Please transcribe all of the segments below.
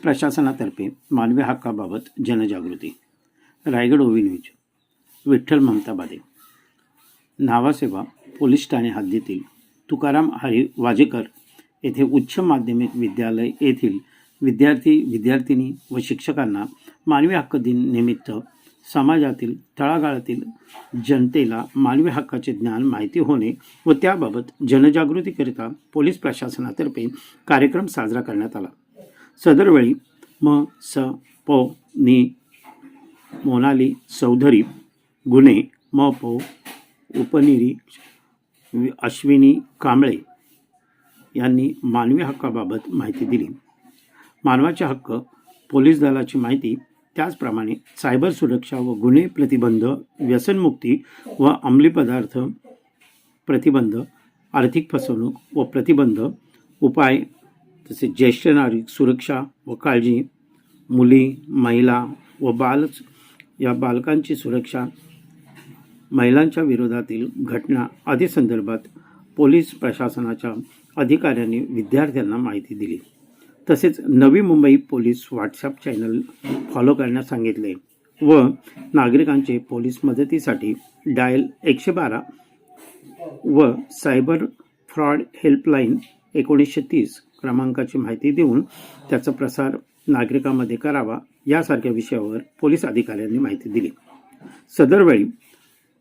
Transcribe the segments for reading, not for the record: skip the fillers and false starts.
प्रशासनातर्फे मानवी हक्काबाबत जनजागृती. रायगड ओवी न्यूज. विठ्ठल ममता बादे. नावासेवा पोलीस ठाणे हद्दीतील तुकाराम हरी वाजेकर येथे उच्च माध्यमिक विद्यालय येथील विद्यार्थी विद्यार्थिनी व शिक्षकांना मानवी हक्क दिन निमित्त समाजातील तळागाळातील जनतेला मानवी हक्काचे ज्ञान माहिती होणे व त्याबाबत जनजागृतीकरिता पोलीस प्रशासनातर्फे कार्यक्रम साजरा करण्यात आला. सदरवेळी म.स.पो. नि. मोनाली चौधरी गुणे, म.पो. उपनिरीक्षक अश्विनी कांबळे यांनी मानवी हक्काबाबत माहिती दिली. मानवाचे हक्क, पोलीस दलाची माहिती, त्याचप्रमाणे सायबर सुरक्षा व गुन्हे प्रतिबंध, व्यसनमुक्ती व अंमली पदार्थ प्रतिबंध, आर्थिक फसवणूक व प्रतिबंध उपाय, तसेच ज्येष्ठ नागरिक सुरक्षा व काळजी, मुली, महिला व बालकांची सुरक्षा, महिलांच्या विरोधातील घटना आदी संदर्भात पोलीस प्रशासनाच्या अधिकाऱ्यांनी विद्यार्थ्यांना माहिती दिली. तसेच Navi Mumbai police WhatsApp channel follow करण्यास सांगितले व नागरिकांचे पोलीस मदतीसाठी डायल 112 व सायबर फ्रॉड हेल्पलाईन 1930 क्रमांकाची माहिती देऊन त्याचा प्रसार नागरिकांमध्ये करावा यासारख्या विषयावर पोलीस अधिकाऱ्यांनी माहिती दिली. सदरवेळी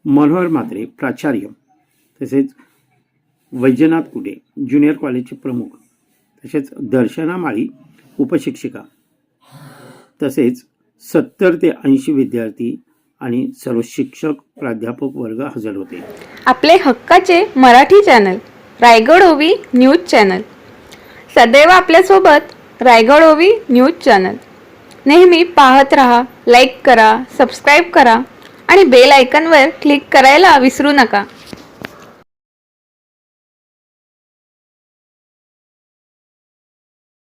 मनोहर म्हात्रे प्राचार्य, तसेच वैजनाथ कुटे ज्युनियर कॉलेजचे प्रमुख, तसेच दर्शना माळी उपशिक्षिका, तसेच 70 ते 80 विद्यार्थी आणि सर्व शिक्षक प्राध्यापक वर्ग हजर होते. आपले हक्काचे मराठी चॅनल रायगड ओवी न्यूज चॅनल सदैव आपल्यासोबत. रायगड ओवी न्यूज चॅनल नेहमी पाहत रहा. लाईक करा, सबस्क्राईब करा आणि बेल आयकॉनवर क्लिक करायला विसरू नका.